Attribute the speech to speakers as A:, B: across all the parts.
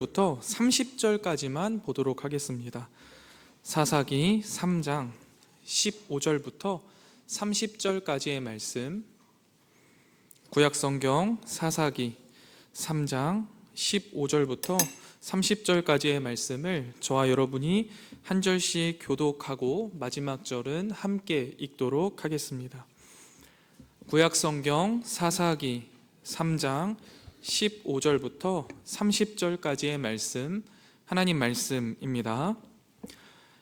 A: 부터 30절까지만 보도록 하겠습니다. 사사기 3장 15절부터 30절까지의 말씀, 구약성경 사사기 3장 15절부터 30절까지의 말씀을 저와 여러분이 한 절씩 교독하고 마지막 절은 함께 읽도록 하겠습니다. 구약성경 사사기 3장 15절부터 30절까지의 말씀, 하나님 말씀입니다.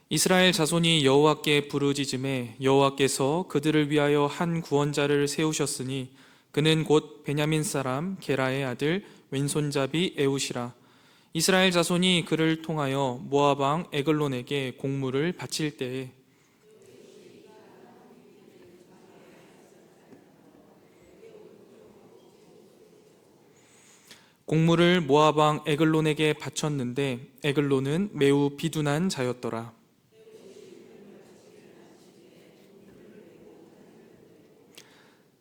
A: 이스라엘 자손이 여호와께 부르짖음에 여호와께서 그들을 위하여 한 구원자를 세우셨으니 그는 곧 베냐민 사람 게라의 아들 왼손잡이 에훗이라. 이스라엘 자손이 그를 통하여 모압 왕 에글론에게 공물을 바칠 때에 공물을 모압 왕 에글론에게 바쳤는데 에글론은 매우 비둔한 자였더라.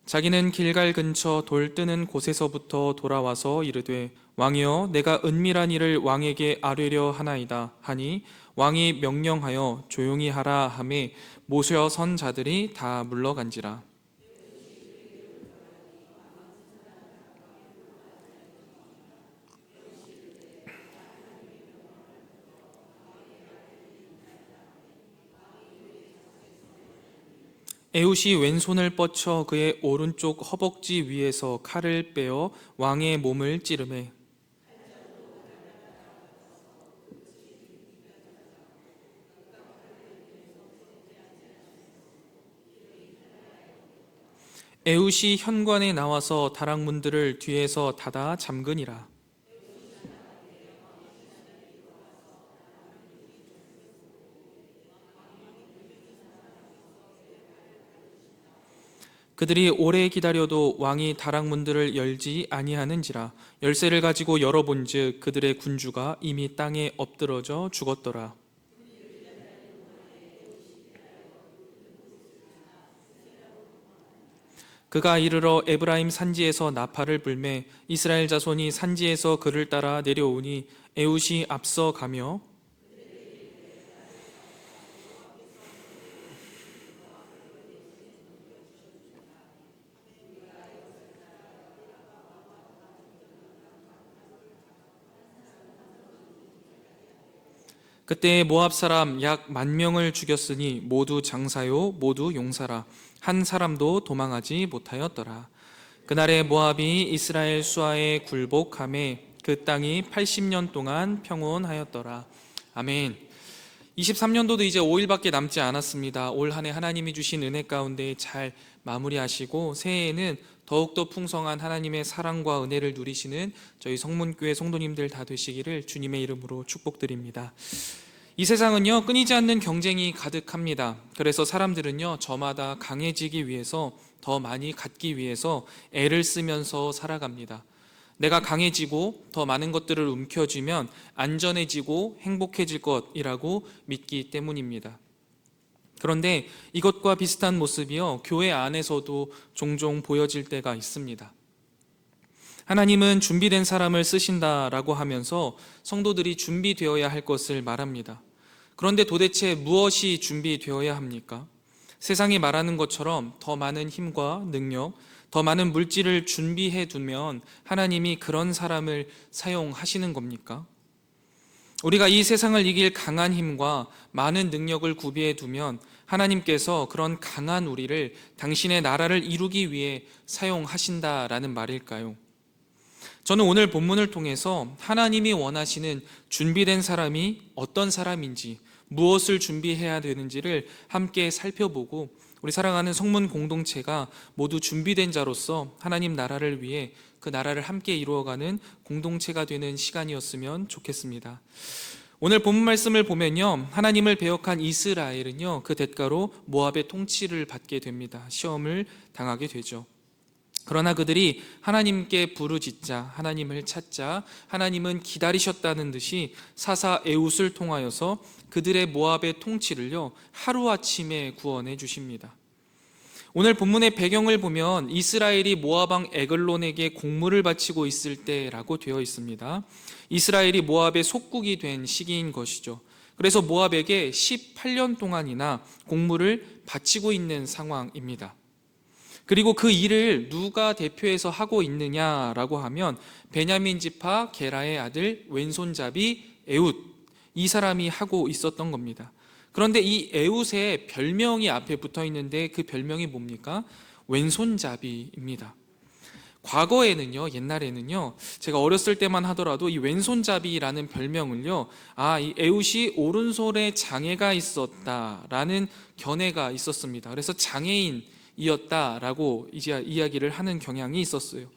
A: 자기는 길갈 근처 돌 뜨는 곳에서부터 돌아와서 이르되 왕이여 내가 은밀한 일을 왕에게 아뢰려 하나이다 하니 왕이 명령하여 조용히 하라 하매 모셔 선 자들이 다 물러간지라. 에훗이 왼손을 뻗쳐 그의 오른쪽 허벅지 위에서 칼을 빼어 왕의 몸을 찌르매 에훗이 현관에 나와서 다락문들을 뒤에서 닫아 잠그니라. 그들이 오래 기다려도 왕이 다락문들을 열지 아니하는지라. 열쇠를 가지고 열어본즉 그들의 군주가 이미 땅에 엎드러져 죽었더라. 그가 이르러 에브라임 산지에서 나팔을 불매 이스라엘 자손이 산지에서 그를 따라 내려오니 에훗이 앞서 가며 그때 모압 사람 약 10,000명을 죽였으니 모두 장사요 모두 용사라. 한 사람도 도망하지 못하였더라. 그날에 모압이 이스라엘 수하에 굴복하매 그 땅이 80년 동안 평온하였더라. 아멘. 23년도도 이제 5일밖에 남지 않았습니다. 올 한 해 하나님이 주신 은혜 가운데 잘 마무리하시고 새해에는 더욱더 풍성한 하나님의 사랑과 은혜를 누리시는 저희 성문교회 성도님들 다 되시기를 주님의 이름으로 축복드립니다. 이 세상은요, 끊이지 않는 경쟁이 가득합니다. 그래서 사람들은요, 저마다 강해지기 위해서, 더 많이 갖기 위해서 애를 쓰면서 살아갑니다. 내가 강해지고 더 많은 것들을 움켜쥐면 안전해지고 행복해질 것이라고 믿기 때문입니다. 그런데 이것과 비슷한 모습이요, 교회 안에서도 종종 보여질 때가 있습니다. 하나님은 준비된 사람을 쓰신다라고 하면서 성도들이 준비되어야 할 것을 말합니다. 그런데 도대체 무엇이 준비되어야 합니까? 세상이 말하는 것처럼 더 많은 힘과 능력, 더 많은 물질을 준비해 두면 하나님이 그런 사람을 사용하시는 겁니까? 우리가 이 세상을 이길 강한 힘과 많은 능력을 구비해 두면 하나님께서 그런 강한 우리를 당신의 나라를 이루기 위해 사용하신다라는 말일까요? 저는 오늘 본문을 통해서 하나님이 원하시는 준비된 사람이 어떤 사람인지, 무엇을 준비해야 되는지를 함께 살펴보고 우리 사랑하는 성문 공동체가 모두 준비된 자로서 하나님 나라를 위해 그 나라를 함께 이루어가는 공동체가 되는 시간이었으면 좋겠습니다. 오늘 본문 말씀을 보면요, 하나님을 배역한 이스라엘은요, 그 대가로 모압의 통치를 받게 됩니다. 시험을 당하게 되죠. 그러나 그들이 하나님께 부르짖자, 하나님을 찾자, 하나님은 기다리셨다는 듯이 사사 에훗을 통하여서 그들의 모압의 통치를요, 하루아침에 구원해 주십니다. 오늘 본문의 배경을 보면 이스라엘이 모압 왕 에글론에게 공물을 바치고 있을 때라고 되어 있습니다. 이스라엘이 모압의 속국이 된 시기인 것이죠. 그래서 모압에게 18년 동안이나 공물을 바치고 있는 상황입니다. 그리고 그 일을 누가 대표해서 하고 있느냐라고 하면 베냐민 지파 게라의 아들 왼손잡이 에웃, 이 사람이 하고 있었던 겁니다. 그런데 이 에웃의 별명이 앞에 붙어 있는데 그 별명이 뭡니까? 왼손잡이입니다. 과거에는요, 옛날에는요, 제가 어렸을 때만 하더라도 이 왼손잡이라는 별명을요, 이 에웃이 오른손에 장애가 있었다라는 견해가 있었습니다. 그래서 장애인이었다라고 이제 이야기를 하는 경향이 있었어요.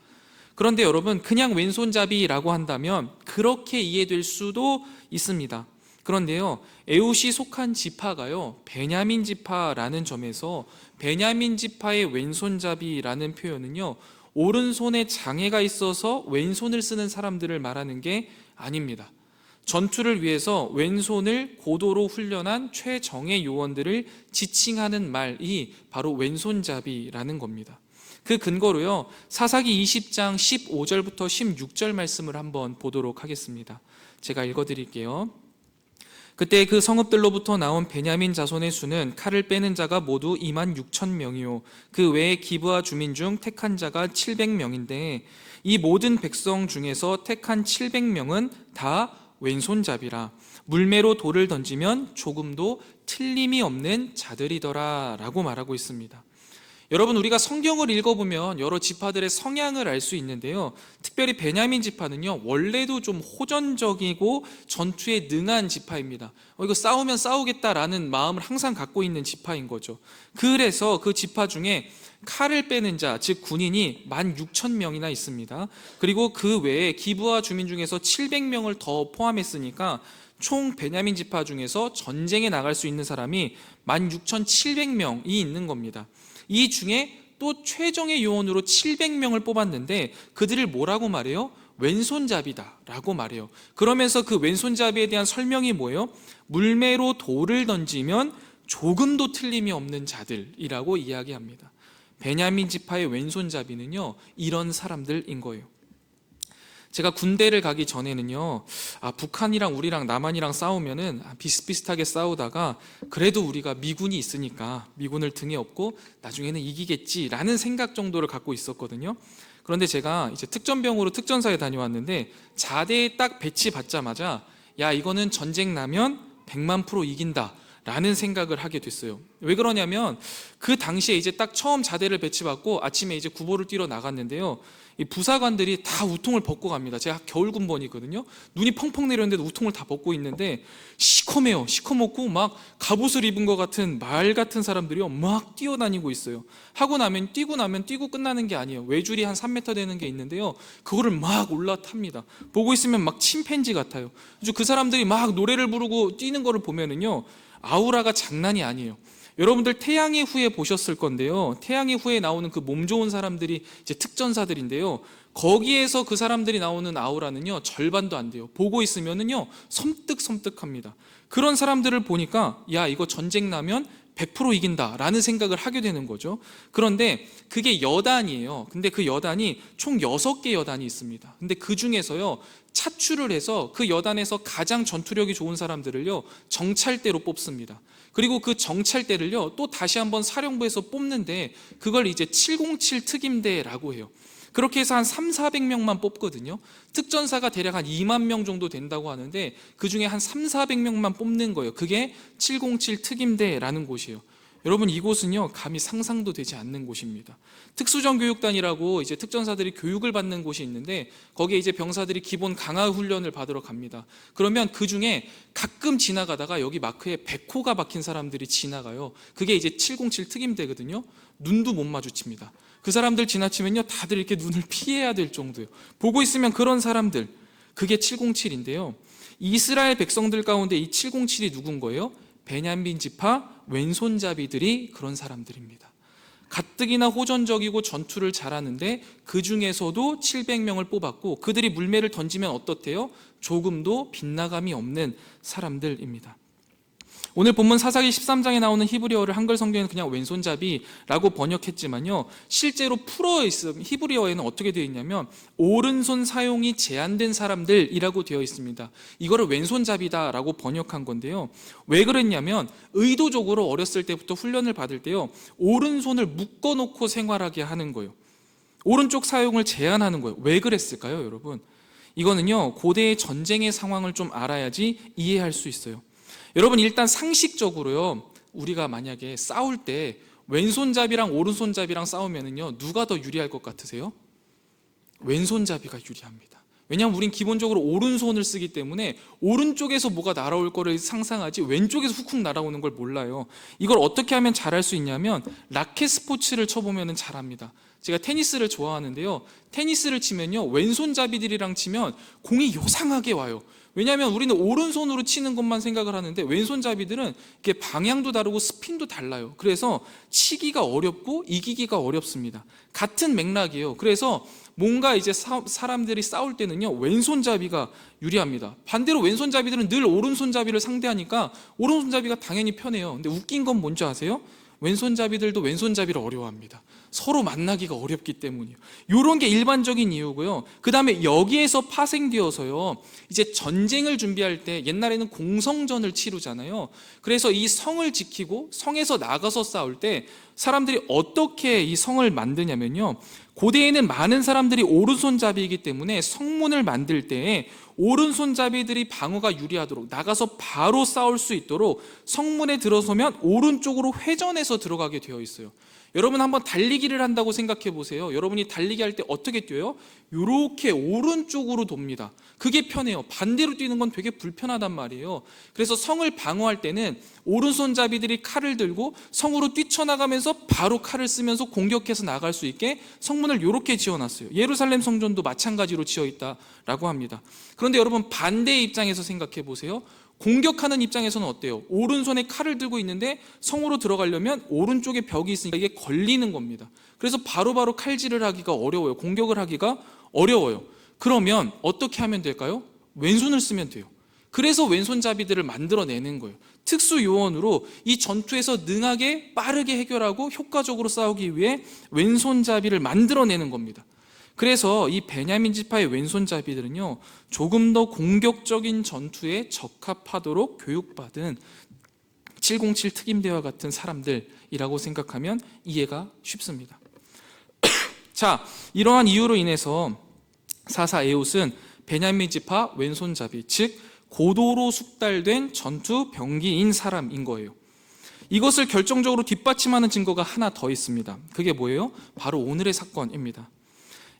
A: 그런데 여러분, 그냥 왼손잡이라고 한다면 그렇게 이해될 수도 있습니다. 그런데요, 에웃이 속한 지파가요, 베냐민 지파라는 점에서 베냐민 지파의 왼손잡이라는 표현은요, 오른손에 장애가 있어서 왼손을 쓰는 사람들을 말하는 게 아닙니다. 전투를 위해서 왼손을 고도로 훈련한 최정예 요원들을 지칭하는 말이 바로 왼손잡이라는 겁니다. 그 근거로요, 사사기 20장 15절부터 16절 말씀을 한번 보도록 하겠습니다. 제가 읽어드릴게요. 그때 그 성읍들로부터 나온 베냐민 자손의 수는 칼을 빼는 자가 모두 2만 6천 명이요 그 외에 기브아 주민 중 택한 자가 700명인데 이 모든 백성 중에서 택한 700명은 다 왼손잡이라 물매로 돌을 던지면 조금도 틀림이 없는 자들이더라 라고 말하고 있습니다. 여러분, 우리가 성경을 읽어보면 여러 지파들의 성향을 알 수 있는데요, 특별히 베냐민 지파는요, 원래도 좀 호전적이고 전투에 능한 지파입니다. 이거 싸우면 싸우겠다라는 마음을 항상 갖고 있는 지파인 거죠. 그래서 그 지파 중에 칼을 빼는 자, 즉 군인이 16,000명이나 있습니다. 그리고 그 외에 기브아 주민 중에서 700명을 더 포함했으니까 총 베냐민 지파 중에서 전쟁에 나갈 수 있는 사람이 16,700명이 있는 겁니다. 이 중에 또 최종의 요원으로 700명을 뽑았는데 그들을 뭐라고 말해요? 왼손잡이다 라고 말해요. 그러면서 그 왼손잡이에 대한 설명이 뭐예요? 물매로 돌을 던지면 조금도 틀림이 없는 자들이라고 이야기합니다. 베냐민 지파의 왼손잡이는요, 이런 사람들인 거예요. 제가 군대를 가기 전에는요, 북한이랑 우리랑 남한이랑 싸우면은 비슷비슷하게 싸우다가 그래도 우리가 미군이 있으니까 미군을 등에 업고 나중에는 이기겠지라는 생각 정도를 갖고 있었거든요. 그런데 제가 이제 특전병으로 특전사에 다녀왔는데 자대에 딱 배치 받자마자 야, 이거는 전쟁 나면 100만% 이긴다 라는 생각을 하게 됐어요. 왜 그러냐면 그 당시에 이제 딱 처음 자대를 배치받고 아침에 이제 구보를 뛰러 나갔는데요, 이 부사관들이 다 우통을 벗고 갑니다. 제가 겨울군번이거든요. 눈이 펑펑 내렸는데도 우통을 다 벗고 있는데 시커매요. 시커멓고 막 갑옷을 입은 것 같은 말 같은 사람들이요, 막 뛰어다니고 있어요. 뛰고 나면 뛰고 끝나는 게 아니에요. 외줄이 한 3m 되는 게 있는데요, 그거를 막 올라탑니다. 보고 있으면 막 침팬지 같아요. 그 사람들이 막 노래를 부르고 뛰는 거를 보면은요, 아우라가 장난이 아니에요. 여러분들 태양의 후예 보셨을 건데요, 태양의 후예 나오는 그 몸 좋은 사람들이 이제 특전사들인데요, 거기에서 그 사람들이 나오는 아우라는요, 절반도 안 돼요. 보고 있으면은요, 섬뜩섬뜩합니다. 그런 사람들을 보니까 야, 이거 전쟁 나면 100% 이긴다 라는 생각을 하게 되는 거죠. 그런데 그게 여단이에요. 근데 그 여단이 총 6개 여단이 있습니다. 근데 그 중에서요, 차출을 해서 그 여단에서 가장 전투력이 좋은 사람들을요, 정찰대로 뽑습니다. 그리고 그 정찰대를요, 또 다시 한번 사령부에서 뽑는데 그걸 이제 707 특임대라고 해요. 그렇게 해서 한 300~400명만 뽑거든요. 특전사가 대략 한 2만 명 정도 된다고 하는데 그 중에 한 300~400명만 뽑는 거예요. 그게 707 특임대라는 곳이에요. 여러분, 이곳은요, 감히 상상도 되지 않는 곳입니다. 특수전교육단이라고 이제 특전사들이 교육을 받는 곳이 있는데 거기에 이제 병사들이 기본 강화 훈련을 받으러 갑니다. 그러면 그 중에 가끔 지나가다가 여기 마크에 백호가 박힌 사람들이 지나가요. 그게 이제 707 특임대거든요. 눈도 못 마주칩니다. 그 사람들 지나치면요, 다들 이렇게 눈을 피해야 될 정도예요. 보고 있으면 그런 사람들, 그게 707인데요. 이스라엘 백성들 가운데 이 707이 누군 거예요? 베냐민 지파 왼손잡이들이 그런 사람들입니다. 가뜩이나 호전적이고 전투를 잘하는데 그 중에서도 700명을 뽑았고 그들이 물매를 던지면 어떻대요? 조금도 빗나감이 없는 사람들입니다. 오늘 본문 사사기 13장에 나오는 히브리어를 한글 성경에는 그냥 왼손잡이라고 번역했지만요, 실제로 풀어 있음 히브리어에는 어떻게 되어 있냐면 오른손 사용이 제한된 사람들이라고 되어 있습니다. 이거를 왼손잡이다라고 번역한 건데요, 왜 그랬냐면 의도적으로 어렸을 때부터 훈련을 받을 때요, 오른손을 묶어놓고 생활하게 하는 거예요. 오른쪽 사용을 제한하는 거예요. 왜 그랬을까요, 여러분? 이거는요, 고대의 전쟁의 상황을 좀 알아야지 이해할 수 있어요. 여러분, 일단 상식적으로요, 우리가 만약에 싸울 때 왼손잡이랑 오른손잡이랑 싸우면은요, 누가 더 유리할 것 같으세요? 왼손잡이가 유리합니다. 왜냐하면 우린 기본적으로 오른손을 쓰기 때문에 오른쪽에서 뭐가 날아올 거를 상상하지 왼쪽에서 훅훅 날아오는 걸 몰라요. 이걸 어떻게 하면 잘할 수 있냐면 라켓 스포츠를 쳐보면 잘합니다. 제가 테니스를 좋아하는데요, 테니스를 치면요, 왼손잡이들이랑 치면 공이 요상하게 와요. 왜냐하면 우리는 오른손으로 치는 것만 생각을 하는데 왼손잡이들은 이게 방향도 다르고 스핀도 달라요. 그래서 치기가 어렵고 이기기가 어렵습니다. 같은 맥락이에요. 그래서 뭔가 이제 사람들이 싸울 때는요, 왼손잡이가 유리합니다. 반대로 왼손잡이들은 늘 오른손잡이를 상대하니까 오른손잡이가 당연히 편해요. 근데 웃긴 건 뭔지 아세요? 왼손잡이들도 왼손잡이를 어려워합니다. 서로 만나기가 어렵기 때문이에요. 이런 게 일반적인 이유고요. 그 다음에 여기에서 파생되어서요, 이제 전쟁을 준비할 때 옛날에는 공성전을 치르잖아요. 그래서 이 성을 지키고 성에서 나가서 싸울 때 사람들이 어떻게 이 성을 만드냐면요, 고대에는 많은 사람들이 오른손잡이이기 때문에 성문을 만들 때에 오른손잡이들이 방어가 유리하도록 나가서 바로 싸울 수 있도록 성문에 들어서면 오른쪽으로 회전해서 들어가게 되어 있어요. 여러분, 한번 달리기를 한다고 생각해 보세요. 여러분이 달리기 할 때 어떻게 뛰어요? 이렇게 오른쪽으로 돕니다. 그게 편해요. 반대로 뛰는 건 되게 불편하단 말이에요. 그래서 성을 방어할 때는 오른손잡이들이 칼을 들고 성으로 뛰쳐나가면서 바로 칼을 쓰면서 공격해서 나갈 수 있게 성문을 이렇게 지어놨어요. 예루살렘 성전도 마찬가지로 지어 있다라고 합니다. 그런데 여러분, 반대의 입장에서 생각해 보세요. 공격하는 입장에서는 어때요? 오른손에 칼을 들고 있는데 성으로 들어가려면 오른쪽에 벽이 있으니까 이게 걸리는 겁니다. 그래서 바로바로 칼질을 하기가 어려워요. 공격을 하기가 어려워요. 그러면 어떻게 하면 될까요? 왼손을 쓰면 돼요. 그래서 왼손잡이들을 만들어내는 거예요. 특수 요원으로 이 전투에서 능하게 빠르게 해결하고 효과적으로 싸우기 위해 왼손잡이를 만들어내는 겁니다. 그래서 이 베냐민 지파의 왼손잡이들은요, 조금 더 공격적인 전투에 적합하도록 교육받은 707 특임대와 같은 사람들이라고 생각하면 이해가 쉽습니다. 자, 이러한 이유로 인해서 사사 에웃은 베냐민 지파 왼손잡이, 즉 고도로 숙달된 전투 병기인 사람인 거예요. 이것을 결정적으로 뒷받침하는 증거가 하나 더 있습니다. 그게 뭐예요? 바로 오늘의 사건입니다.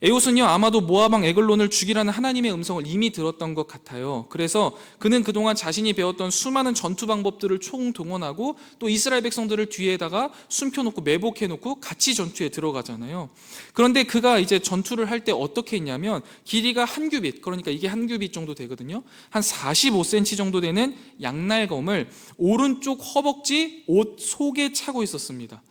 A: 에웃은요, 아마도 모압왕 에글론을 죽이라는 하나님의 음성을 이미 들었던 것 같아요. 그래서 그는 그동안 자신이 배웠던 수많은 전투 방법들을 총동원하고 또 이스라엘 백성들을 뒤에다가 숨겨놓고 매복해놓고 같이 전투에 들어가잖아요. 그런데 그가 이제 전투를 할 때 어떻게 했냐면 길이가 한 규빗, 그러니까 이게 한 규빗 정도 되거든요. 한 45cm 정도 되는 양날검을 오른쪽 허벅지 옷 속에 차고 있었습니다.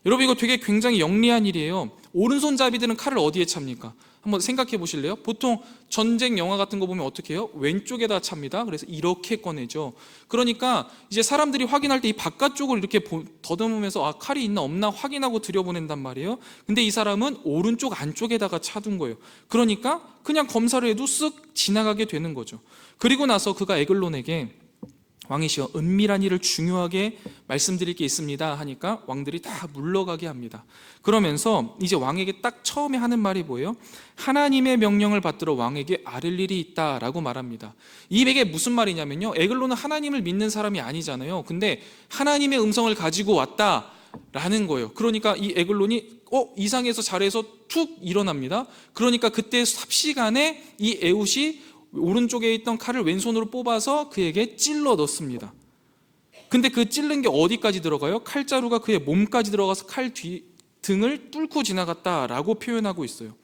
A: 여러분, 이거 되게 굉장히 영리한 일이에요. 오른손잡이들은 칼을 어디에 찹니까? 한번 생각해 보실래요? 보통 전쟁 영화 같은 거 보면 어떻게 해요? 왼쪽에다 찹니다. 그래서 이렇게 꺼내죠. 그러니까 이제 사람들이 확인할 때 이 바깥쪽을 이렇게 더듬으면서 아, 칼이 있나 없나 확인하고 들여보낸단 말이에요. 근데 이 사람은 오른쪽 안쪽에다가 차둔 거예요. 그러니까 그냥 검사를 해도 쓱 지나가게 되는 거죠. 그리고 나서 그가 에글론에게 왕이시여, 은밀한 일을 중요하게 말씀드릴 게 있습니다 하니까 왕들이 다 물러가게 합니다. 그러면서 이제 왕에게 딱 처음에 하는 말이 뭐예요? 하나님의 명령을 받들어 왕에게 아뢰 일이 있다라고 말합니다. 이게 무슨 말이냐면요, 에글론은 하나님을 믿는 사람이 아니잖아요. 근데 하나님의 음성을 가지고 왔다라는 거예요. 그러니까 이 에글론이 이상해서 자리에서 툭 일어납니다. 그러니까 그때 삽시간에 이 에웃이 오른쪽에 있던 칼을 왼손으로 뽑아서 그에게 찔러 넣습니다. 근데 그 찔른 게 어디까지 들어가요? 칼자루가 그의 몸까지 들어가서 칼 등을 뚫고 지나갔다라고 표현하고 있어요.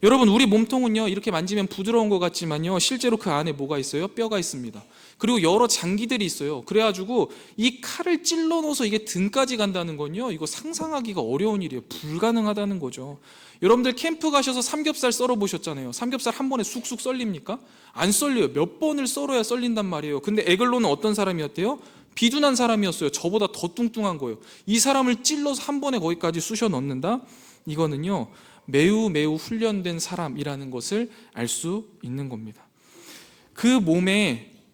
A: 여러분, 우리 몸통은요, 이렇게 만지면 부드러운 것 같지만요, 실제로 그 안에 뭐가 있어요? 뼈가 있습니다. 그리고 여러 장기들이 있어요. 그래가지고 이 칼을 찔러 넣어서 이게 등까지 간다는 건요, 이거 상상하기가 어려운 일이에요. 불가능하다는 거죠. 여러분들 캠프 가셔서 삼겹살 썰어 보셨잖아요. 삼겹살 한 번에 쑥쑥 썰립니까? 안 썰려요. 몇 번을 썰어야 썰린단 말이에요. 근데 에글론은 어떤 사람이었대요? 비둔한 사람이었어요. 저보다 더 뚱뚱한 거예요. 이 사람을 찔러서 한 번에 거기까지 쑤셔 넣는다? 이거는요, 매우 매우 훈련된 사람이라는 것을 알 수 있는 겁니다. 그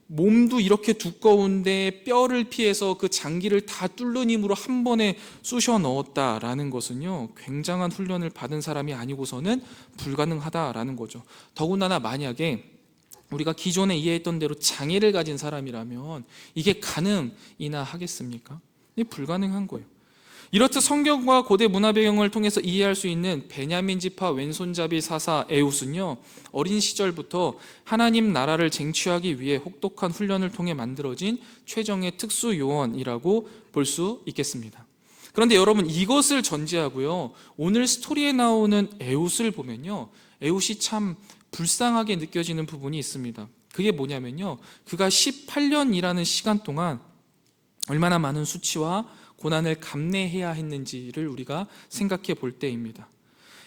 A: 몸도 이렇게 두꺼운데 뼈를 피해서 그 장기를 다 뚫는 힘으로 한 번에 쑤셔 넣었다라는 것은요, 굉장한 훈련을 받은 사람이 아니고서는 불가능하다라는 거죠. 더군다나 만약에 우리가 기존에 이해했던 대로 장애를 가진 사람이라면 이게 가능이나 하겠습니까? 불가능한 거예요. 이렇듯 성경과 고대 문화 배경을 통해서 이해할 수 있는 베냐민 지파 왼손잡이 사사 에웃은요, 어린 시절부터 하나님 나라를 쟁취하기 위해 혹독한 훈련을 통해 만들어진 최정의 특수 요원이라고 볼 수 있겠습니다. 그런데 여러분, 이것을 전제하고요, 오늘 스토리에 나오는 에웃을 보면요, 에웃이 참 불쌍하게 느껴지는 부분이 있습니다. 그게 뭐냐면요, 그가 18년이라는 시간 동안 얼마나 많은 수치와 고난을 감내해야 했는지를 우리가 생각해 볼 때입니다.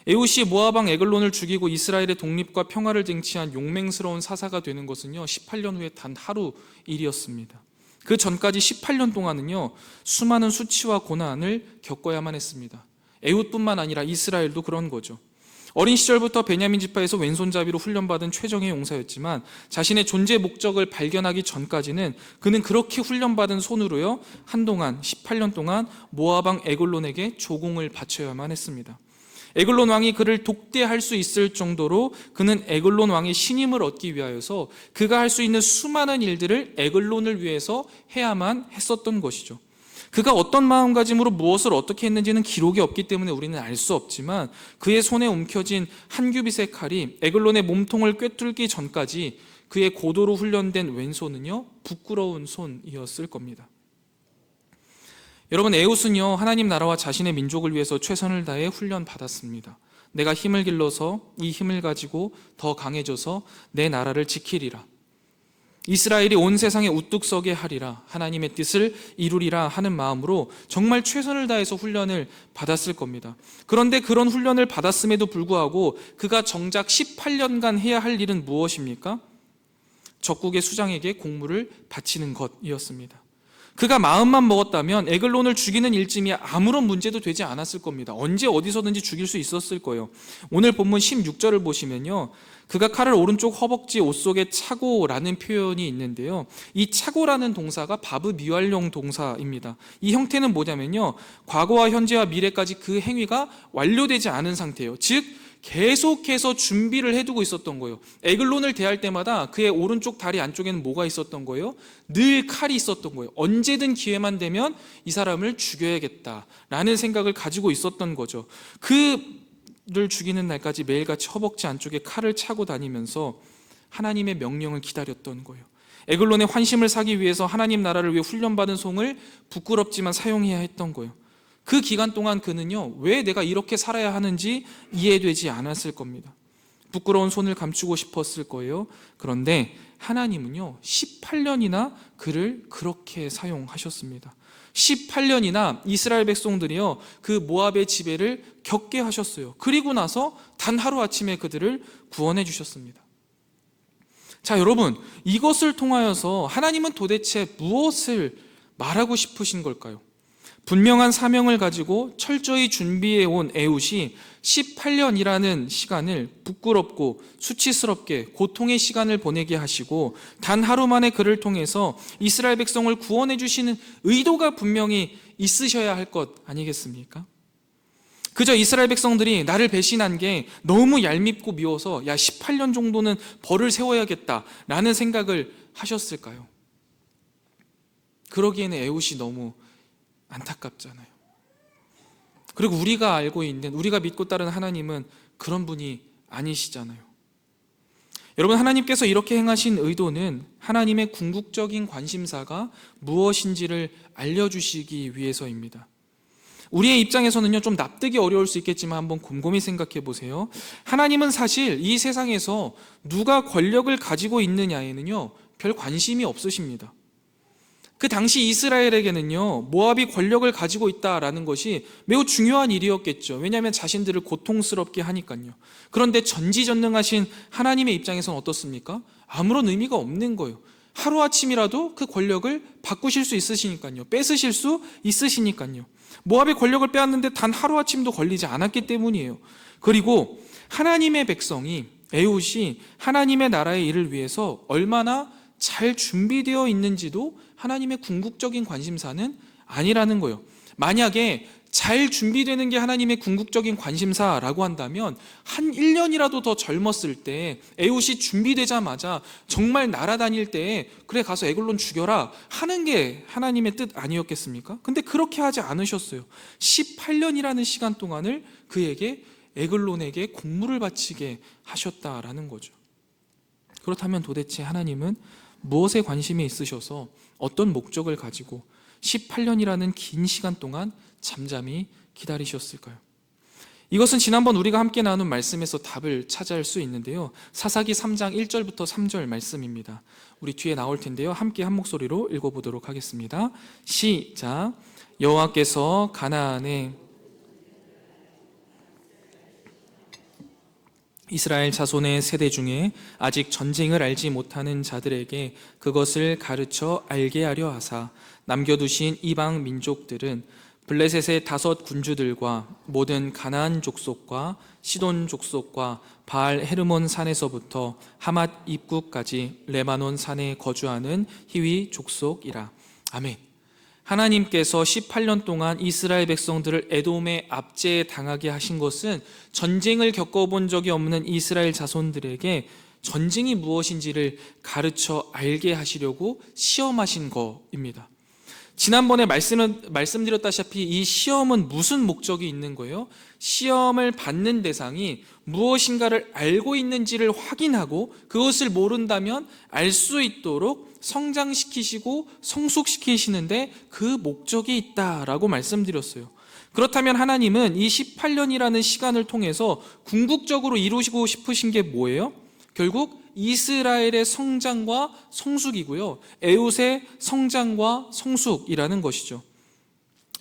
A: 에웃이 모압 왕 에글론을 죽이고 이스라엘의 독립과 평화를 쟁취한 용맹스러운 사사가 되는 것은요, 18년 후에 단 하루 일이었습니다. 그 전까지 18년 동안은요, 수많은 수치와 고난을 겪어야만 했습니다. 에웃뿐만 아니라 이스라엘도 그런 거죠. 어린 시절부터 베냐민 지파에서 왼손잡이로 훈련받은 최정예 용사였지만 자신의 존재 목적을 발견하기 전까지는 그는 그렇게 훈련받은 손으로요, 한동안 18년 동안 모압 왕 에글론에게 조공을 바쳐야만 했습니다. 에글론 왕이 그를 독대할 수 있을 정도로 그는 에글론 왕의 신임을 얻기 위하여서 그가 할 수 있는 수많은 일들을 에글론을 위해서 해야만 했었던 것이죠. 그가 어떤 마음가짐으로 무엇을 어떻게 했는지는 기록이 없기 때문에 우리는 알 수 없지만 그의 손에 움켜진 한 규빗의 칼이 에글론의 몸통을 꿰뚫기 전까지 그의 고도로 훈련된 왼손은요, 부끄러운 손이었을 겁니다. 여러분, 에웃은요, 하나님 나라와 자신의 민족을 위해서 최선을 다해 훈련받았습니다. 내가 힘을 길러서 이 힘을 가지고 더 강해져서 내 나라를 지키리라, 이스라엘이 온 세상에 우뚝 서게 하리라, 하나님의 뜻을 이루리라 하는 마음으로 정말 최선을 다해서 훈련을 받았을 겁니다. 그런데 그런 훈련을 받았음에도 불구하고 그가 정작 18년간 해야 할 일은 무엇입니까? 적국의 수장에게 공물을 바치는 것이었습니다. 그가 마음만 먹었다면 에글론을 죽이는 일쯤이 아무런 문제도 되지 않았을 겁니다. 언제 어디서든지 죽일 수 있었을 거예요. 오늘 본문 16절을 보시면요, 그가 칼을 오른쪽 허벅지 옷 속에 차고라는 표현이 있는데요, 이 차고라는 동사가 바브 미완령 동사입니다. 이 형태는 뭐냐면요, 과거와 현재와 미래까지 그 행위가 완료되지 않은 상태예요. 즉 계속해서 준비를 해두고 있었던 거예요. 에글론을 대할 때마다 그의 오른쪽 다리 안쪽에는 뭐가 있었던 거예요? 늘 칼이 있었던 거예요. 언제든 기회만 되면 이 사람을 죽여야겠다라는 생각을 가지고 있었던 거죠. 그를 죽이는 날까지 매일같이 허벅지 안쪽에 칼을 차고 다니면서 하나님의 명령을 기다렸던 거예요. 에글론의 환심을 사기 위해서 하나님 나라를 위해 훈련받은 송을 부끄럽지만 사용해야 했던 거예요. 그 기간 동안 그는요, 왜 내가 이렇게 살아야 하는지 이해되지 않았을 겁니다. 부끄러운 손을 감추고 싶었을 거예요. 그런데 하나님은요, 18년이나 그를 그렇게 사용하셨습니다. 18년이나 이스라엘 백성들이요, 그 모압의 지배를 겪게 하셨어요. 그리고 나서 단 하루아침에 그들을 구원해 주셨습니다. 자, 여러분, 이것을 통하여서 하나님은 도대체 무엇을 말하고 싶으신 걸까요? 분명한 사명을 가지고 철저히 준비해 온 에웃이 18년이라는 시간을 부끄럽고 수치스럽게 고통의 시간을 보내게 하시고 단 하루 만에 그를 통해서 이스라엘 백성을 구원해 주시는 의도가 분명히 있으셔야 할 것 아니겠습니까? 그저 이스라엘 백성들이 나를 배신한 게 너무 얄밉고 미워서 18년 정도는 벌을 세워야겠다라는 생각을 하셨을까요? 그러기에는 에웃이 너무 안타깝잖아요. 그리고 우리가 알고 있는, 우리가 믿고 따르는 하나님은 그런 분이 아니시잖아요. 여러분, 하나님께서 이렇게 행하신 의도는 하나님의 궁극적인 관심사가 무엇인지를 알려주시기 위해서입니다. 우리의 입장에서는요, 좀 납득이 어려울 수 있겠지만 한번 곰곰이 생각해 보세요. 하나님은 사실 이 세상에서 누가 권력을 가지고 있느냐에는요, 별 관심이 없으십니다. 그 당시 이스라엘에게는요, 모압이 권력을 가지고 있다라는 것이 매우 중요한 일이었겠죠. 왜냐하면 자신들을 고통스럽게 하니까요. 그런데 전지전능하신 하나님의 입장에서는 어떻습니까? 아무런 의미가 없는 거예요. 하루아침이라도 그 권력을 바꾸실 수 있으시니까요. 뺏으실 수 있으시니까요. 모압의 권력을 빼앗는데 단 하루아침도 걸리지 않았기 때문이에요. 그리고 하나님의 백성이, 에훗이 하나님의 나라의 일을 위해서 얼마나 잘 준비되어 있는지도 하나님의 궁극적인 관심사는 아니라는 거예요. 만약에 잘 준비되는 게 하나님의 궁극적인 관심사라고 한다면 한 1년이라도 더 젊었을 때 에훗이 준비되자마자 정말 날아다닐 때에 그래 가서 에글론 죽여라 하는 게 하나님의 뜻 아니었겠습니까? 근데 그렇게 하지 않으셨어요. 18년이라는 시간 동안을 그에게 에글론에게 공물을 바치게 하셨다라는 거죠. 그렇다면 도대체 하나님은 무엇에 관심이 있으셔서 어떤 목적을 가지고 18년이라는 긴 시간 동안 잠잠히 기다리셨을까요? 이것은 지난번 우리가 함께 나눈 말씀에서 답을 찾을 수 있는데요. 사사기 3장 1절부터 3절 말씀입니다. 우리 뒤에 나올 텐데요. 함께 한 목소리로 읽어보도록 하겠습니다. 시작. 여호와께서 가나안에 이스라엘 자손의 세대 중에 아직 전쟁을 알지 못하는 자들에게 그것을 가르쳐 알게 하려 하사 남겨두신 이방 민족들은 블레셋의 5 군주들과 모든 가나안 족속과 시돈 족속과 바알 헤르몬 산에서부터 하맛 입구까지 레바논 산에 거주하는 히위 족속이라. 아멘. 하나님께서 18년 동안 이스라엘 백성들을 에돔의 압제에 당하게 하신 것은 전쟁을 겪어본 적이 없는 이스라엘 자손들에게 전쟁이 무엇인지를 가르쳐 알게 하시려고 시험하신 것입니다. 지난번에 말씀드렸다시피 이 시험은 무슨 목적이 있는 거예요? 시험을 받는 대상이 무엇인가를 알고 있는지를 확인하고 그것을 모른다면 알 수 있도록 성장시키시고 성숙시키시는데 그 목적이 있다라고 말씀드렸어요. 그렇다면 하나님은 이 18년이라는 시간을 통해서 궁극적으로 이루시고 싶으신 게 뭐예요? 결국 이스라엘의 성장과 성숙이고요, 에훗의 성장과 성숙이라는 것이죠.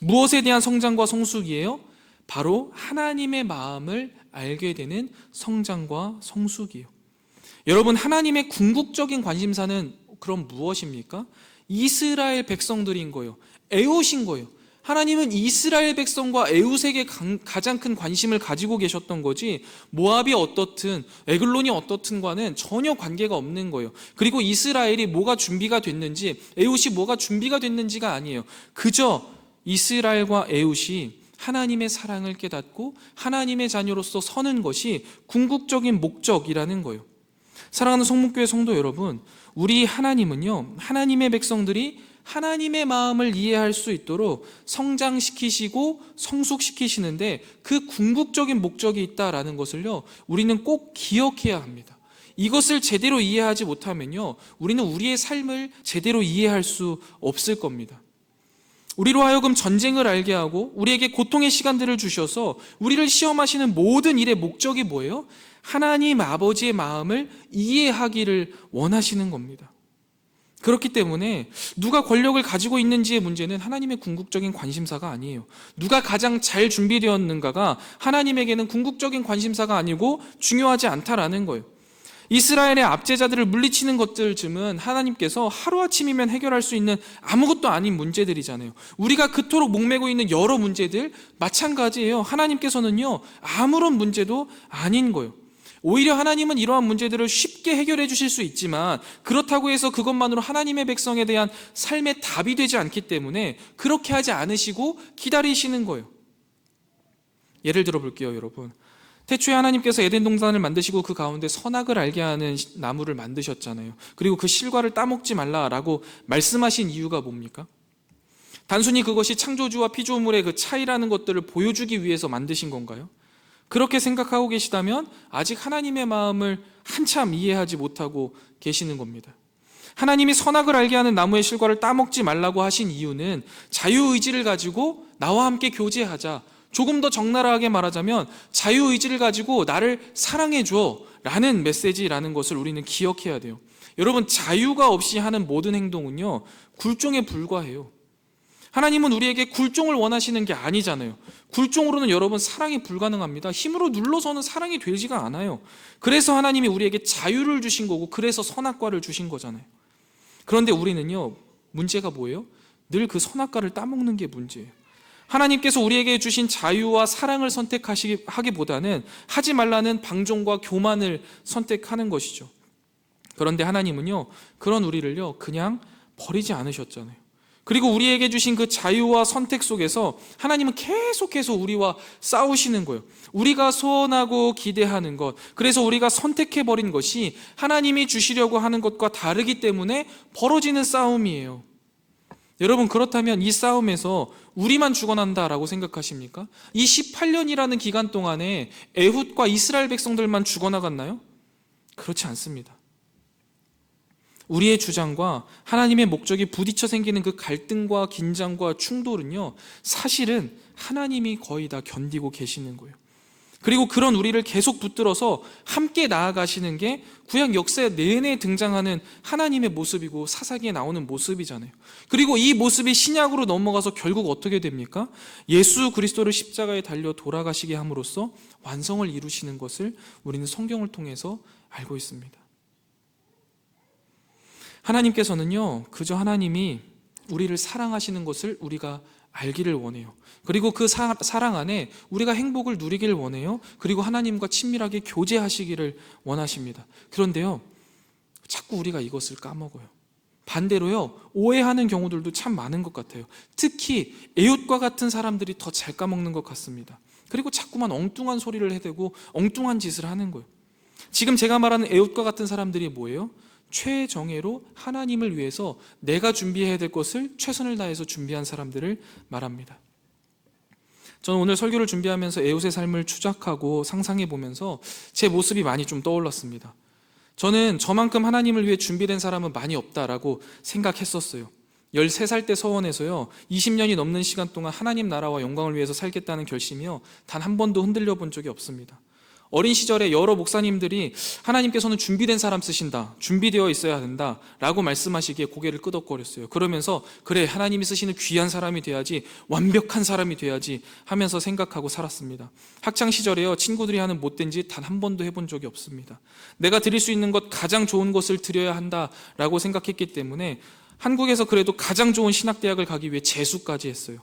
A: 무엇에 대한 성장과 성숙이에요? 바로 하나님의 마음을 알게 되는 성장과 성숙이에요. 여러분, 하나님의 궁극적인 관심사는 그럼 무엇입니까? 이스라엘 백성들인 거예요. 에훗인 거예요. 하나님은 이스라엘 백성과 에훗에게 가장 큰 관심을 가지고 계셨던 거지 모압이 어떻든 에글론이 어떻든과는 전혀 관계가 없는 거예요. 그리고 이스라엘이 뭐가 준비가 됐는지, 에훗이 뭐가 준비가 됐는지가 아니에요. 그저 이스라엘과 에훗이 하나님의 사랑을 깨닫고 하나님의 자녀로서 서는 것이 궁극적인 목적이라는 거예요. 사랑하는 성문교회 성도 여러분, 우리 하나님은요, 하나님의 백성들이 하나님의 마음을 이해할 수 있도록 성장시키시고 성숙시키시는데 그 궁극적인 목적이 있다라는 것을요, 우리는 꼭 기억해야 합니다. 이것을 제대로 이해하지 못하면요, 우리는 우리의 삶을 제대로 이해할 수 없을 겁니다. 우리로 하여금 전쟁을 알게 하고 우리에게 고통의 시간들을 주셔서 우리를 시험하시는 모든 일의 목적이 뭐예요? 하나님 아버지의 마음을 이해하기를 원하시는 겁니다. 그렇기 때문에 누가 권력을 가지고 있는지의 문제는 하나님의 궁극적인 관심사가 아니에요. 누가 가장 잘 준비되었는가가 하나님에게는 궁극적인 관심사가 아니고 중요하지 않다라는 거예요. 이스라엘의 압제자들을 물리치는 것들쯤은 하나님께서 하루아침이면 해결할 수 있는 아무것도 아닌 문제들이잖아요. 우리가 그토록 목매고 있는 여러 문제들 마찬가지예요. 하나님께서는요, 아무런 문제도 아닌 거예요. 오히려 하나님은 이러한 문제들을 쉽게 해결해 주실 수 있지만 그렇다고 해서 그것만으로 하나님의 백성에 대한 삶의 답이 되지 않기 때문에 그렇게 하지 않으시고 기다리시는 거예요. 예를 들어 볼게요, 여러분. 태초에 하나님께서 에덴 동산을 만드시고 그 가운데 선악을 알게 하는 나무를 만드셨잖아요. 그리고 그 실과를 따먹지 말라라고 말씀하신 이유가 뭡니까? 단순히 그것이 창조주와 피조물의 그 차이라는 것들을 보여주기 위해서 만드신 건가요? 그렇게 생각하고 계시다면 아직 하나님의 마음을 한참 이해하지 못하고 계시는 겁니다. 하나님이 선악을 알게 하는 나무의 실과를 따먹지 말라고 하신 이유는 자유의지를 가지고 나와 함께 교제하자, 조금 더 적나라하게 말하자면 자유의지를 가지고 나를 사랑해줘 라는 메시지라는 것을 우리는 기억해야 돼요. 여러분, 자유가 없이 하는 모든 행동은요, 굴종에 불과해요. 하나님은 우리에게 굴종을 원하시는 게 아니잖아요. 굴종으로는 여러분 사랑이 불가능합니다. 힘으로 눌러서는 사랑이 되지가 않아요. 그래서 하나님이 우리에게 자유를 주신 거고 그래서 선악과를 주신 거잖아요. 그런데 우리는요, 문제가 뭐예요? 늘 그 선악과를 따먹는 게 문제예요. 하나님께서 우리에게 주신 자유와 사랑을 선택하기보다는 하지 말라는 방종과 교만을 선택하는 것이죠. 그런데 하나님은요, 그런 우리를요, 그냥 버리지 않으셨잖아요. 그리고 우리에게 주신 그 자유와 선택 속에서 하나님은 계속해서 우리와 싸우시는 거예요. 우리가 소원하고 기대하는 것, 그래서 우리가 선택해버린 것이 하나님이 주시려고 하는 것과 다르기 때문에 벌어지는 싸움이에요. 여러분, 그렇다면 이 싸움에서 우리만 죽어난다라고 생각하십니까? 이 18년이라는 기간 동안에 에훗과 이스라엘 백성들만 죽어나갔나요? 그렇지 않습니다. 우리의 주장과 하나님의 목적이 부딪혀 생기는 그 갈등과 긴장과 충돌은요, 사실은 하나님이 거의 다 견디고 계시는 거예요. 그리고 그런 우리를 계속 붙들어서 함께 나아가시는 게 구약 역사 내내 등장하는 하나님의 모습이고 사사기에 나오는 모습이잖아요. 그리고 이 모습이 신약으로 넘어가서 결국 어떻게 됩니까? 예수 그리스도를 십자가에 달려 돌아가시게 함으로써 완성을 이루시는 것을 우리는 성경을 통해서 알고 있습니다. 하나님께서는요, 그저 하나님이 우리를 사랑하시는 것을 우리가 알기를 원해요. 그리고 그 사랑 안에 우리가 행복을 누리기를 원해요. 그리고 하나님과 친밀하게 교제하시기를 원하십니다. 그런데요, 자꾸 우리가 이것을 까먹어요. 반대로요, 오해하는 경우들도 참 많은 것 같아요. 특히 에훗과 같은 사람들이 더 잘 까먹는 것 같습니다. 그리고 자꾸만 엉뚱한 소리를 해대고 엉뚱한 짓을 하는 거예요. 지금 제가 말하는 에훗과 같은 사람들이 뭐예요? 최정예로 하나님을 위해서 내가 준비해야 될 것을 최선을 다해서 준비한 사람들을 말합니다. 저는 오늘 설교를 준비하면서 에훗의 삶을 추적하고 상상해 보면서 제 모습이 많이 좀 떠올랐습니다. 저는 저만큼 하나님을 위해 준비된 사람은 많이 없다라고 생각했었어요. 13살 때 서원에서요, 20년이 넘는 시간 동안 하나님 나라와 영광을 위해서 살겠다는 결심이요, 단 한 번도 흔들려 본 적이 없습니다. 어린 시절에 여러 목사님들이 하나님께서는 준비된 사람 쓰신다, 준비되어 있어야 된다 라고 말씀하시기에 고개를 끄덕거렸어요. 그러면서 그래, 하나님이 쓰시는 귀한 사람이 돼야지, 완벽한 사람이 돼야지 하면서 생각하고 살았습니다. 학창시절에요, 친구들이 하는 못된 짓 단 한 번도 해본 적이 없습니다. 내가 드릴 수 있는 것, 가장 좋은 것을 드려야 한다라고 생각했기 때문에 한국에서 그래도 가장 좋은 신학대학을 가기 위해 재수까지 했어요.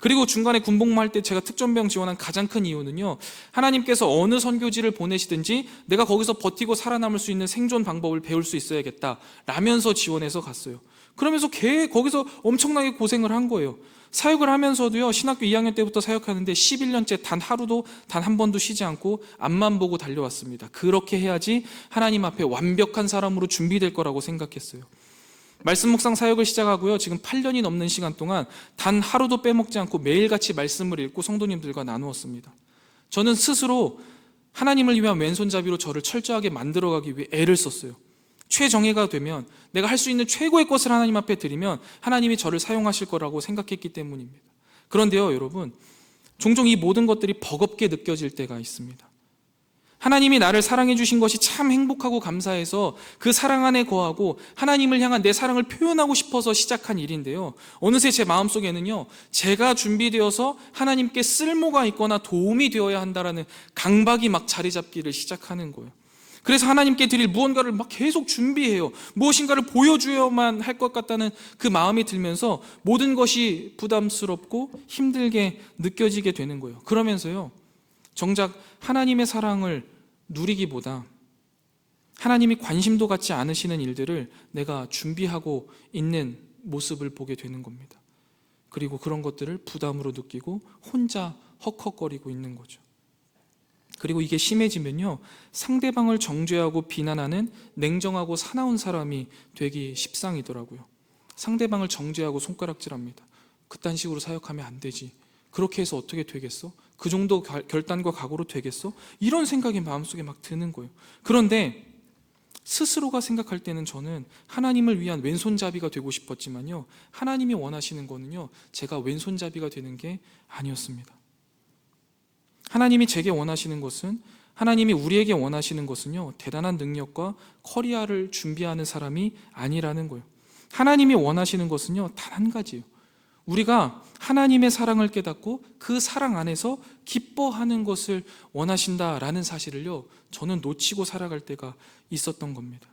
A: 그리고 중간에 군복무할 때 제가 특전병 지원한 가장 큰 이유는요, 하나님께서 어느 선교지를 보내시든지 내가 거기서 버티고 살아남을 수 있는 생존 방법을 배울 수 있어야겠다 라면서 지원해서 갔어요. 그러면서 거기서 엄청나게 고생을 한 거예요. 사역을 하면서도요, 신학교 2학년 때부터 사역하는데 11년째 단 하루도 단 한 번도 쉬지 않고 앞만 보고 달려왔습니다. 그렇게 해야지 하나님 앞에 완벽한 사람으로 준비될 거라고 생각했어요. 말씀 묵상 사역을 시작하고요, 지금 8년이 넘는 시간 동안 단 하루도 빼먹지 않고 매일같이 말씀을 읽고 성도님들과 나누었습니다. 저는 스스로 하나님을 위한 왼손잡이로 저를 철저하게 만들어가기 위해 애를 썼어요. 최정예가 되면 내가 할 수 있는 최고의 것을 하나님 앞에 드리면 하나님이 저를 사용하실 거라고 생각했기 때문입니다. 그런데요, 여러분, 종종 이 모든 것들이 버겁게 느껴질 때가 있습니다. 하나님이 나를 사랑해 주신 것이 참 행복하고 감사해서 그 사랑 안에 거하고 하나님을 향한 내 사랑을 표현하고 싶어서 시작한 일인데요, 어느새 제 마음속에는요, 제가 준비되어서 하나님께 쓸모가 있거나 도움이 되어야 한다라는 강박이 막 자리 잡기를 시작하는 거예요. 그래서 하나님께 드릴 무언가를 막 계속 준비해요. 무엇인가를 보여줘야만 할 것 같다는 그 마음이 들면서 모든 것이 부담스럽고 힘들게 느껴지게 되는 거예요. 그러면서요, 정작 하나님의 사랑을 누리기보다 하나님이 관심도 갖지 않으시는 일들을 내가 준비하고 있는 모습을 보게 되는 겁니다. 그리고 그런 것들을 부담으로 느끼고 혼자 헉헉거리고 있는 거죠. 그리고 이게 심해지면요, 상대방을 정죄하고 비난하는 냉정하고 사나운 사람이 되기 십상이더라고요. 상대방을 정죄하고 손가락질합니다. 그딴 식으로 사역하면 안 되지, 그렇게 해서 어떻게 되겠어? 그 정도 결단과 각오로 되겠어? 이런 생각이 마음속에 막 드는 거예요. 그런데 스스로가 생각할 때는 저는 하나님을 위한 왼손잡이가 되고 싶었지만요, 하나님이 원하시는 거는요, 제가 왼손잡이가 되는 게 아니었습니다. 하나님이 제게 원하시는 것은, 하나님이 우리에게 원하시는 것은요, 대단한 능력과 커리어를 준비하는 사람이 아니라는 거예요. 하나님이 원하시는 것은요, 단 한 가지예요. 우리가 하나님의 사랑을 깨닫고 그 사랑 안에서 기뻐하는 것을 원하신다라는 사실을요, 저는 놓치고 살아갈 때가 있었던 겁니다.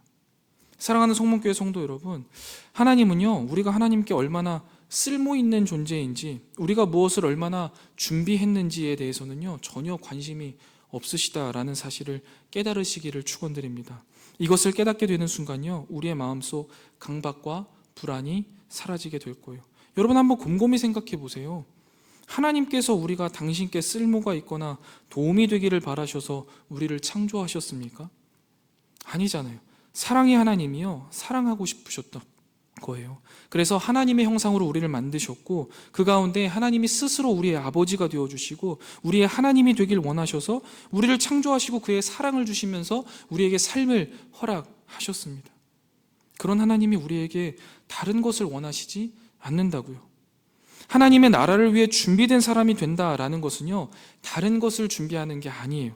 A: 사랑하는 성문교회 성도 여러분, 하나님은요, 우리가 하나님께 얼마나 쓸모 있는 존재인지, 우리가 무엇을 얼마나 준비했는지에 대해서는요, 전혀 관심이 없으시다라는 사실을 깨달으시기를 축원드립니다. 이것을 깨닫게 되는 순간요, 우리의 마음속 강박과 불안이 사라지게 될 거예요. 여러분 한번 곰곰이 생각해 보세요. 하나님께서 우리가 당신께 쓸모가 있거나 도움이 되기를 바라셔서 우리를 창조하셨습니까? 아니잖아요. 사랑의 하나님이요, 사랑하고 싶으셨던 거예요. 그래서 하나님의 형상으로 우리를 만드셨고, 그 가운데 하나님이 스스로 우리의 아버지가 되어주시고 우리의 하나님이 되길 원하셔서 우리를 창조하시고 그의 사랑을 주시면서 우리에게 삶을 허락하셨습니다. 그런 하나님이 우리에게 다른 것을 원하시지 않는다고요. 하나님의 나라를 위해 준비된 사람이 된다라는 것은요, 다른 것을 준비하는 게 아니에요.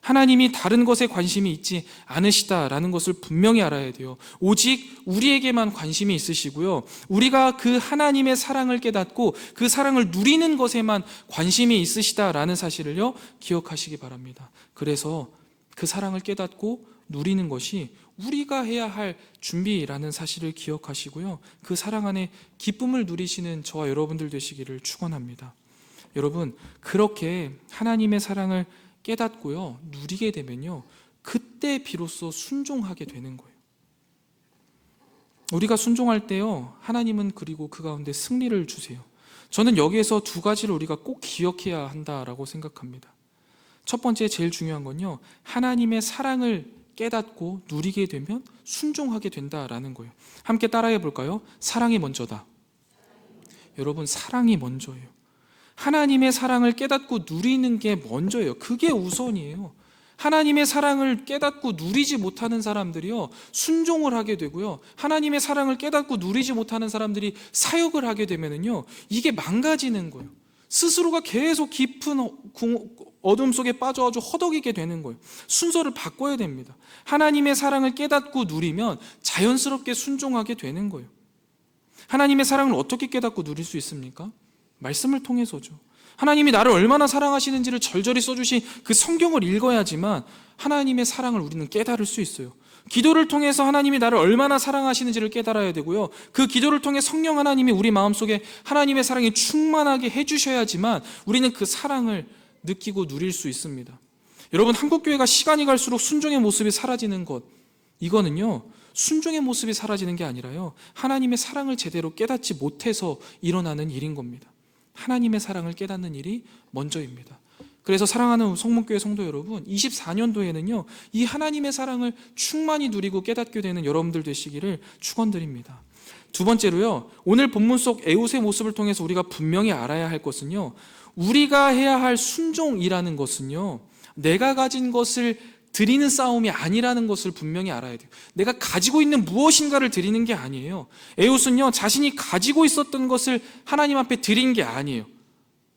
A: 하나님이 다른 것에 관심이 있지 않으시다라는 것을 분명히 알아야 돼요. 오직 우리에게만 관심이 있으시고요, 우리가 그 하나님의 사랑을 깨닫고 그 사랑을 누리는 것에만 관심이 있으시다라는 사실을요, 기억하시기 바랍니다. 그래서 그 사랑을 깨닫고 누리는 것이 우리가 해야 할 준비라는 사실을 기억하시고요, 그 사랑 안에 기쁨을 누리시는 저와 여러분들 되시기를 축원합니다. 여러분, 그렇게 하나님의 사랑을 깨닫고요, 누리게 되면요, 그때 비로소 순종하게 되는 거예요. 우리가 순종할 때요, 하나님은 그리고 그 가운데 승리를 주세요. 저는 여기에서 두 가지를 우리가 꼭 기억해야 한다라고 생각합니다. 첫 번째, 제일 중요한 건요, 하나님의 사랑을 깨닫고 누리게 되면 순종하게 된다라는 거예요. 함께 따라해 볼까요? 사랑이 먼저다. 여러분, 사랑이 먼저예요. 하나님의 사랑을 깨닫고 누리는 게 먼저예요. 그게 우선이에요. 하나님의 사랑을 깨닫고 누리지 못하는 사람들이요, 순종을 하게 되고요, 하나님의 사랑을 깨닫고 누리지 못하는 사람들이 사역을 하게 되면은요, 이게 망가지는 거예요. 스스로가 계속 깊은 어둠 속에 빠져가지고 허덕이게 되는 거예요. 순서를 바꿔야 됩니다. 하나님의 사랑을 깨닫고 누리면 자연스럽게 순종하게 되는 거예요. 하나님의 사랑을 어떻게 깨닫고 누릴 수 있습니까? 말씀을 통해서죠. 하나님이 나를 얼마나 사랑하시는지를 절절히 써주신 그 성경을 읽어야지만 하나님의 사랑을 우리는 깨달을 수 있어요. 기도를 통해서 하나님이 나를 얼마나 사랑하시는지를 깨달아야 되고요, 그 기도를 통해 성령 하나님이 우리 마음속에 하나님의 사랑이 충만하게 해주셔야지만 우리는 그 사랑을 느끼고 누릴 수 있습니다. 여러분, 한국교회가 시간이 갈수록 순종의 모습이 사라지는 것, 이거는요, 순종의 모습이 사라지는 게 아니라요, 하나님의 사랑을 제대로 깨닫지 못해서 일어나는 일인 겁니다. 하나님의 사랑을 깨닫는 일이 먼저입니다. 그래서 사랑하는 성문교회 성도 여러분, 24년도에는요, 이 하나님의 사랑을 충만히 누리고 깨닫게 되는 여러분들 되시기를 축원드립니다. 두 번째로요, 오늘 본문 속 에웃의 모습을 통해서 우리가 분명히 알아야 할 것은요, 우리가 해야 할 순종이라는 것은요, 내가 가진 것을 드리는 싸움이 아니라는 것을 분명히 알아야 돼요. 내가 가지고 있는 무엇인가를 드리는 게 아니에요. 에웃은요, 자신이 가지고 있었던 것을 하나님 앞에 드린 게 아니에요.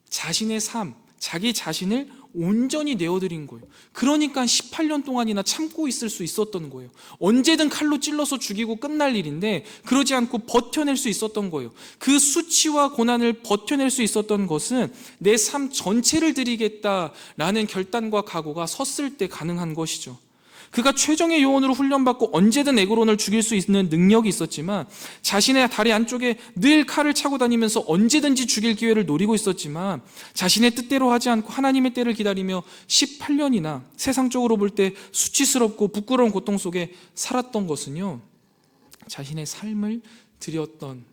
A: 자신의 삶, 자기 자신을 온전히 내어드린 거예요. 그러니까 18년 동안이나 참고 있을 수 있었던 거예요. 언제든 칼로 찔러서 죽이고 끝날 일인데 그러지 않고 버텨낼 수 있었던 거예요. 그 수치와 고난을 버텨낼 수 있었던 것은 내 삶 전체를 드리겠다라는 결단과 각오가 섰을 때 가능한 것이죠. 그가 최종의 요원으로 훈련받고 언제든 에그론을 죽일 수 있는 능력이 있었지만, 자신의 다리 안쪽에 늘 칼을 차고 다니면서 언제든지 죽일 기회를 노리고 있었지만, 자신의 뜻대로 하지 않고 하나님의 때를 기다리며 18년이나 세상적으로 볼 때 수치스럽고 부끄러운 고통 속에 살았던 것은요, 자신의 삶을 드렸던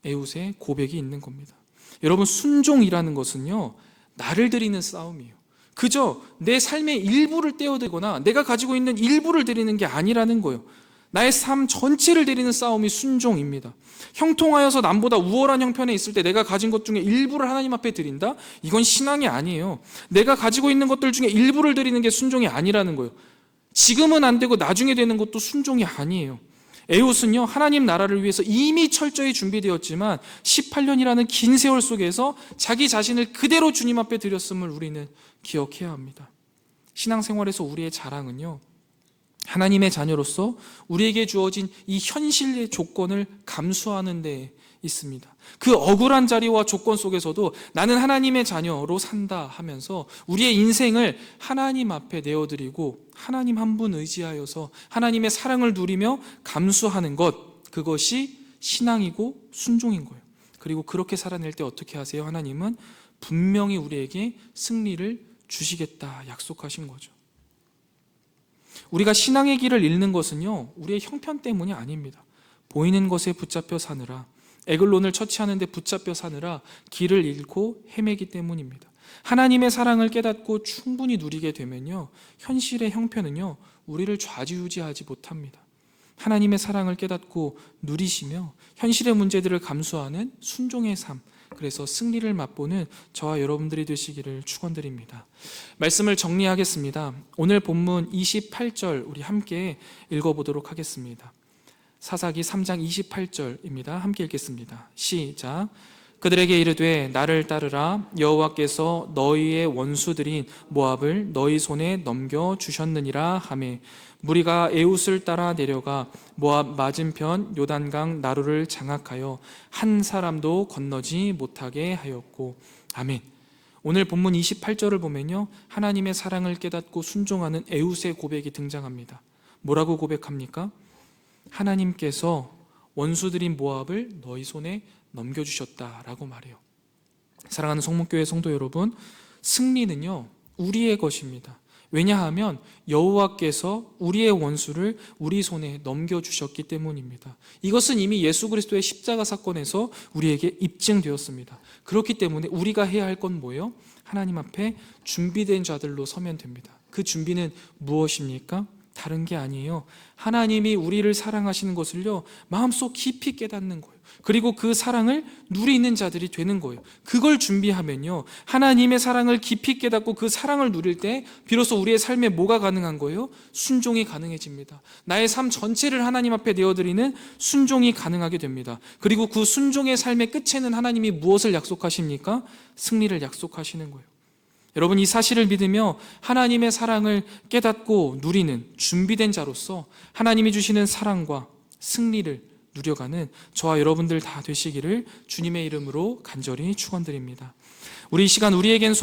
A: 에웃의 고백이 있는 겁니다. 여러분, 순종이라는 것은요, 나를 드리는 싸움이에요. 그저 내 삶의 일부를 떼어들거나 내가 가지고 있는 일부를 드리는 게 아니라는 거예요. 나의 삶 전체를 드리는 싸움이 순종입니다. 형통하여서 남보다 우월한 형편에 있을 때 내가 가진 것 중에 일부를 하나님 앞에 드린다? 이건 신앙이 아니에요. 내가 가지고 있는 것들 중에 일부를 드리는 게 순종이 아니라는 거예요. 지금은 안 되고 나중에 되는 것도 순종이 아니에요. 에웃은요, 하나님 나라를 위해서 이미 철저히 준비되었지만 18년이라는 긴 세월 속에서 자기 자신을 그대로 주님 앞에 드렸음을 우리는 기억해야 합니다. 신앙생활에서 우리의 자랑은요, 하나님의 자녀로서 우리에게 주어진 이 현실의 조건을 감수하는 데 있습니다. 그 억울한 자리와 조건 속에서도 나는 하나님의 자녀로 산다 하면서 우리의 인생을 하나님 앞에 내어드리고 하나님 한 분 의지하여서 하나님의 사랑을 누리며 감수하는 것, 그것이 신앙이고 순종인 거예요. 그리고 그렇게 살아낼 때 어떻게 하세요? 하나님은 분명히 우리에게 승리를 주시겠다 약속하신 거죠. 우리가 신앙의 길을 잃는 것은요, 우리의 형편 때문이 아닙니다. 보이는 것에 붙잡혀 사느라, 에글론을 처치하는 데 붙잡혀 사느라 길을 잃고 헤매기 때문입니다. 하나님의 사랑을 깨닫고 충분히 누리게 되면요, 현실의 형편은요, 우리를 좌지우지하지 못합니다. 하나님의 사랑을 깨닫고 누리시며 현실의 문제들을 감수하는 순종의 삶, 그래서 승리를 맛보는 저와 여러분들이 되시기를 축원드립니다. 말씀을 정리하겠습니다. 오늘 본문 28절 우리 함께 읽어보도록 하겠습니다. 사사기 3장 28절입니다. 함께 읽겠습니다. 시작. 그들에게 이르되 나를 따르라. 여호와께서 너희의 원수들인 모압을 너희 손에 넘겨주셨느니라 하매 무리가 에웃을 따라 내려가 모압 맞은편 요단강 나루를 장악하여 한 사람도 건너지 못하게 하였고. 아멘. 오늘 본문 28절을 보면요, 하나님의 사랑을 깨닫고 순종하는 에웃의 고백이 등장합니다. 뭐라고 고백합니까? 하나님께서 원수들인 모압을 너희 손에 넘겨주셨다라고 말해요. 사랑하는 성문교회 성도 여러분, 승리는요 우리의 것입니다. 왜냐하면 여호와께서 우리의 원수를 우리 손에 넘겨주셨기 때문입니다. 이것은 이미 예수 그리스도의 십자가 사건에서 우리에게 입증되었습니다. 그렇기 때문에 우리가 해야 할 건 뭐예요? 하나님 앞에 준비된 자들로 서면 됩니다. 그 준비는 무엇입니까? 다른 게 아니에요. 하나님이 우리를 사랑하시는 것을요 마음속 깊이 깨닫는 거예요. 그리고 그 사랑을 누리는 자들이 되는 거예요. 그걸 준비하면요, 하나님의 사랑을 깊이 깨닫고 그 사랑을 누릴 때 비로소 우리의 삶에 뭐가 가능한 거예요? 순종이 가능해집니다. 나의 삶 전체를 하나님 앞에 내어드리는 순종이 가능하게 됩니다. 그리고 그 순종의 삶의 끝에는 하나님이 무엇을 약속하십니까? 승리를 약속하시는 거예요. 여러분, 이 사실을 믿으며 하나님의 사랑을 깨닫고 누리는 준비된 자로서 하나님이 주시는 사랑과 승리를 누려가는 저와 여러분들 다 되시기를 주님의 이름으로 간절히 축원드립니다. 우리 이 시간 우리에겐